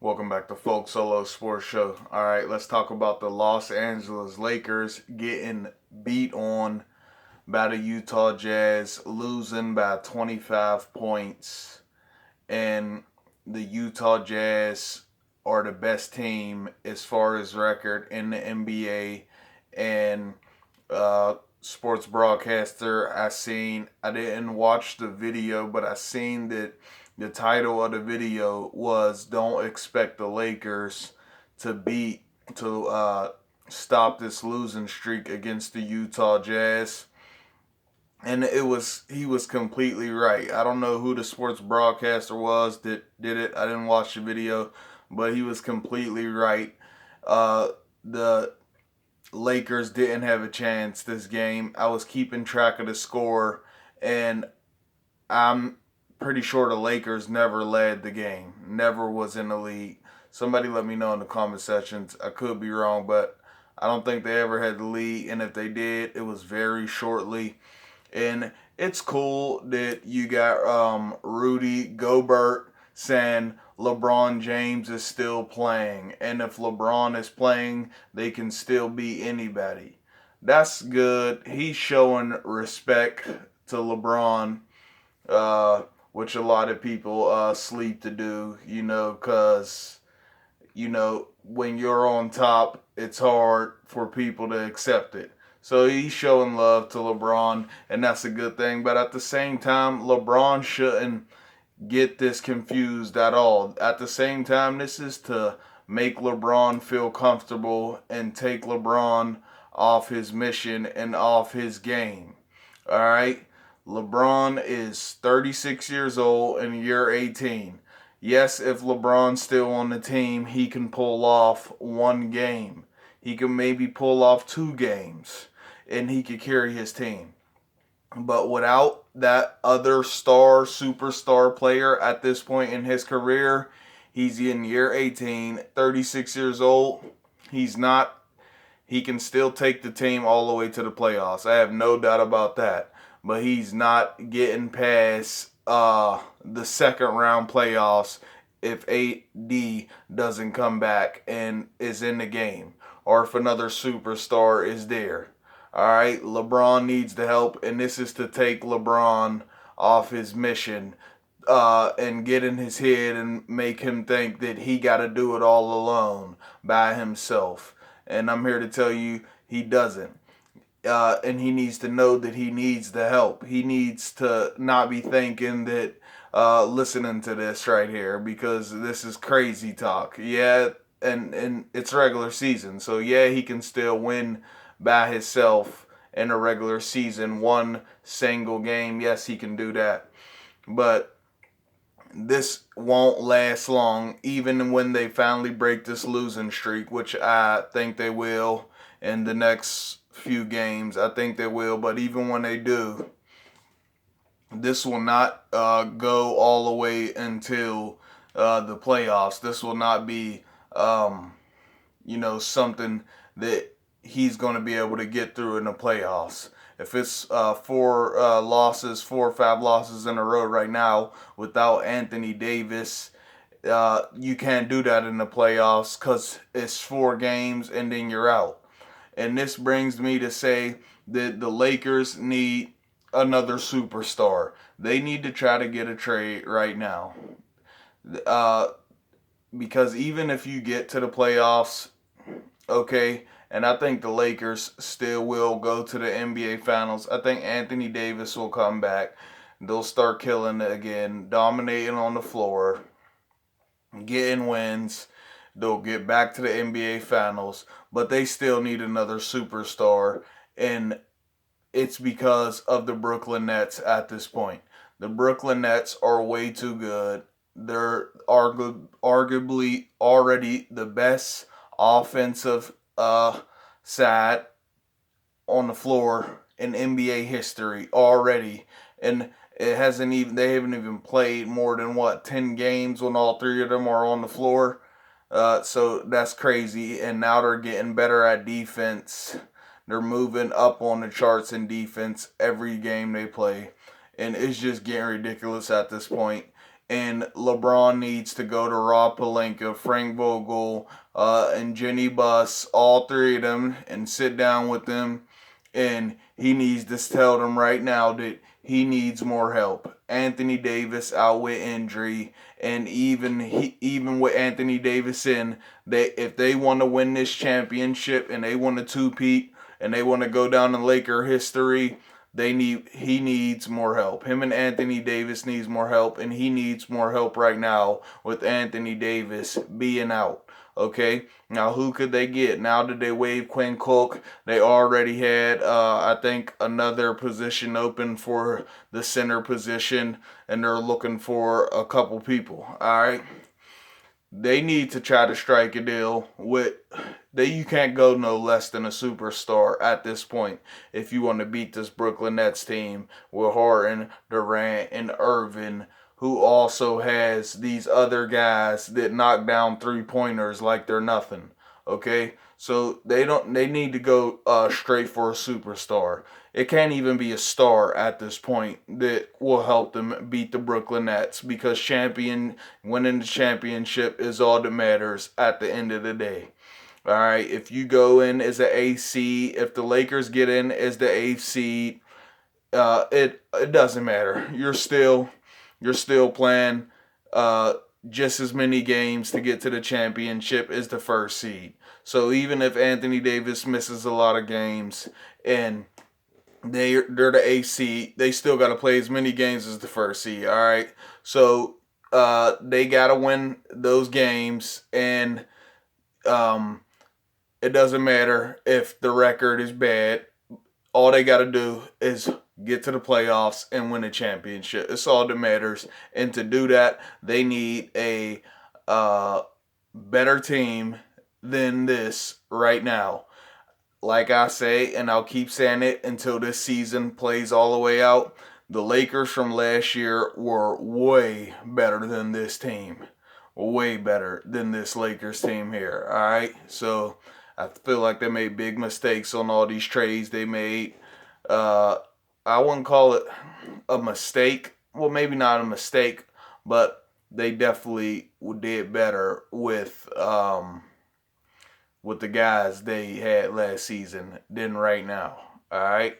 Welcome back to Folk Solo Sports Show. All right, let's talk about the Los Angeles Lakers getting beat on by the Utah Jazz, losing by 25 points. And the Utah Jazz are the best team as far as record in the NBA. And sports broadcaster, I didn't watch the video, but I seen that the title of the video was "Don't expect the Lakers to stop this losing streak against the Utah Jazz." And he was completely right. I don't know who the sports broadcaster was that did it. I didn't watch the video, but he was completely right. The Lakers didn't have a chance this game. I was keeping track of the score, and I'm pretty sure the Lakers never led the game, never was in the lead. Somebody let me know in the comment sections. I could be wrong, but I don't think they ever had the lead, and if they did, it was very shortly. And it's cool that you got Rudy Gobert saying LeBron James is still playing, and if LeBron is playing, they can still beat anybody. That's good. He's showing respect to LeBron, which a lot of people sleep to do, because, when you're on top, it's hard for people to accept it. So he's showing love to LeBron, and that's a good thing. But at the same time, LeBron shouldn't get this confused at all. At the same time, this is to make LeBron feel comfortable and take LeBron off his mission and off his game. All right? LeBron is 36 years old and you're 18. Yes, if LeBron's still on the team, he can pull off one game. He can maybe pull off 2 games, and he could carry his team. But without that other superstar player at this point in his career, he's in year 18, 36 years old. He can still take the team all the way to the playoffs. I have no doubt about that. But he's not getting past the second round playoffs if AD doesn't come back and is in the game, or if another superstar is there. All right, LeBron needs the help, and this is to take LeBron off his mission and get in his head and make him think that he got to do it all alone by himself. And I'm here to tell you he doesn't. And he needs to know that he needs the help. He needs to not be thinking that listening to this right here, because this is crazy talk. Yeah, and it's regular season. So yeah, he can still win by himself in a regular season, one single game. Yes, he can do that. But this won't last long, even when they finally break this losing streak, which I think they will in the next few games. I think they will. But even when they do, this will not go all the way until the playoffs. This will not be, something that he's going to be able to get through in the playoffs. If it's 4 or 5 losses in a row right now without Anthony Davis, you can't do that in the playoffs because it's 4 games and then you're out. And this brings me to say that the Lakers need another superstar. They need to try to get a trade right now. Because even if you get to the playoffs, okay, and I think the Lakers still will go to the NBA Finals. I think Anthony Davis will come back. They'll start killing it again, dominating on the floor, getting wins. They'll get back to the NBA Finals, but they still need another superstar, and it's because of the Brooklyn Nets at this point. The Brooklyn Nets are way too good. They're arguably already the best offensive side on the floor in NBA history already, and they haven't even played more than 10 games when all 3 of them are on the floor. So that's crazy, and now they're getting better at defense. They're moving up on the charts in defense every game they play, and it's just getting ridiculous at this point. and LeBron needs to go to Rob Pelinka, Frank Vogel, and Jenny Buss, all three of them, and sit down with them. And he needs to tell them right now that he needs more help. Anthony Davis out with injury, and even with Anthony Davis in, if they want to win this championship and they want to two-peat and they want to go down in Laker history, he needs more help. Him and Anthony Davis needs more help, and he needs more help right now with Anthony Davis being out. Okay, now who could they get? Now that they waive Quinn Cook, they already had, I think, another position open for the center position, and they're looking for a couple people. All right, they need to try to strike a deal with. You can't go no less than a superstar at this point if you want to beat this Brooklyn Nets team with Harden, Durant, and Irvin, who also has these other guys that knock down 3-pointers like they're nothing. Okay, so they need to go straight for a superstar. It can't even be a star at this point that will help them beat the Brooklyn Nets, because winning the championship is all that matters at the end of the day. All right, if you go in as an eighth seed, if the Lakers get in as the eighth seed, it doesn't matter. You're still playing just as many games to get to the championship as the first seed. So even if Anthony Davis misses a lot of games and they're the eighth seed, they still got to play as many games as the first seed. All right, so they got to win those games, and it doesn't matter if the record is bad. All they got to do is get to the playoffs and win a championship. It's all that matters. And to do that, they need a better team than this right now. Like I say, and I'll keep saying it until this season plays all the way out, the Lakers from last year were way better than this team. Way better than this Lakers team here. All right? So I feel like they made big mistakes on all these trades they made. I wouldn't call it a mistake. Well, maybe not a mistake, but they definitely did better with the guys they had last season than right now. All right.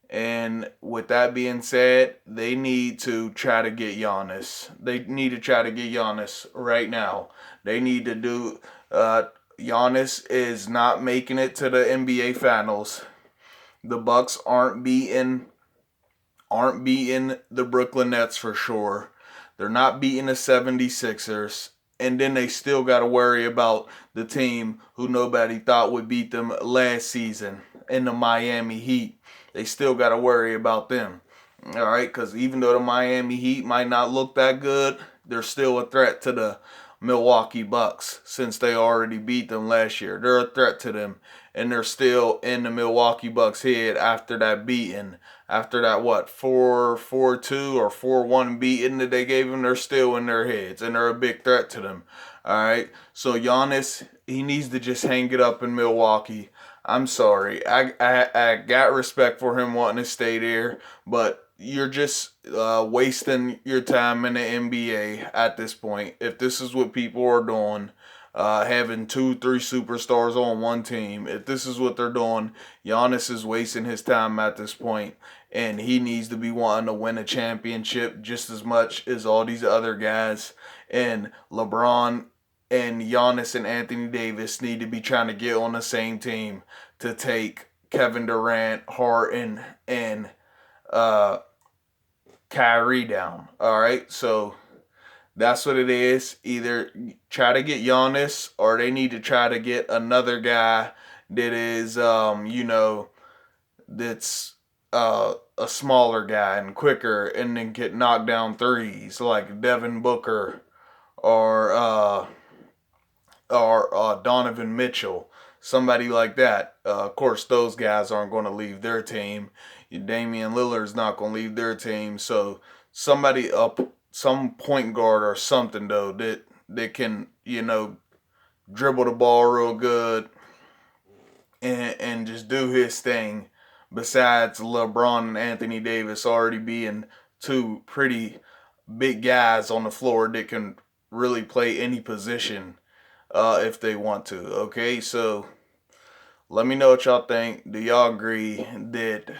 And with that being said, they need to try to get Giannis. They need to try to get Giannis right now. They need to do. Giannis is not making it to the NBA Finals. The Bucks aren't beating the Brooklyn Nets for sure. They're not beating the 76ers. And then they still got to worry about the team who nobody thought would beat them last season in the Miami Heat. They still got to worry about them. All right, because even though the Miami Heat might not look that good, they're still a threat to the Milwaukee Bucks, since they already beat them last year. They're a threat to them, and they're still in the Milwaukee Bucks' head after that beating. After that, 4-2 or 4-1 beating that they gave them, they're still in their heads, and they're a big threat to them. All right, so Giannis, he needs to just hang it up in Milwaukee. I'm sorry. I got respect for him wanting to stay there, but you're just wasting your time in the NBA at this point. If this is what people are doing, having 2-3 superstars on one team, if this is what they're doing, Giannis is wasting his time at this point, and he needs to be wanting to win a championship just as much as all these other guys. And LeBron and Giannis and Anthony Davis need to be trying to get on the same team to take Kevin Durant, Harden, and Kyrie down. All right, so that's what it is. Either try to get Giannis, or they need to try to get another guy that is, that's a smaller guy and quicker, and then get knocked down threes like Devin Booker or Donovan Mitchell, somebody like that. Of course, those guys aren't going to leave their team. Damian Lillard's not going to leave their team. So somebody up, some point guard or something though that can dribble the ball real good and just do his thing. Besides LeBron and Anthony Davis already being two pretty big guys on the floor that can really play any position if they want to. Okay, so let me know what y'all think. Do y'all agree that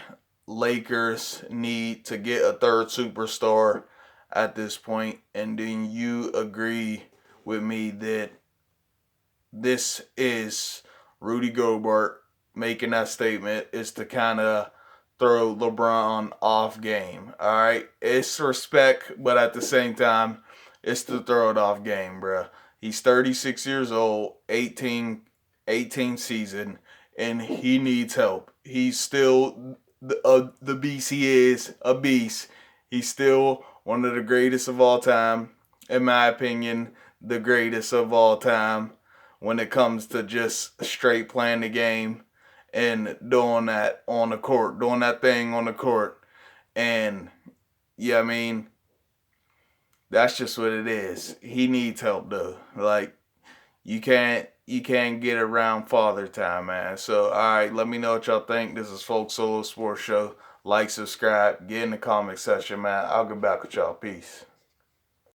Lakers need to get a third superstar at this point? And then you agree with me that this is Rudy Gobert making that statement is to kind of throw LeBron off game. All right, it's respect, but at the same time, it's to throw it off game, bro. He's 36 years old, 18 season, and he needs help. He's still the beast. He is a beast. He's still one of the greatest of all time, in my opinion, the greatest of all time when it comes to just straight playing the game and doing that on the court, doing that thing on the court. And yeah, I mean, that's just what it is. He needs help though. Like you can't get around father time, man. So alright, let me know what y'all think. This is Folk Solo Sports Show. Like, subscribe, get in the comment section, man. I'll get back with y'all. Peace.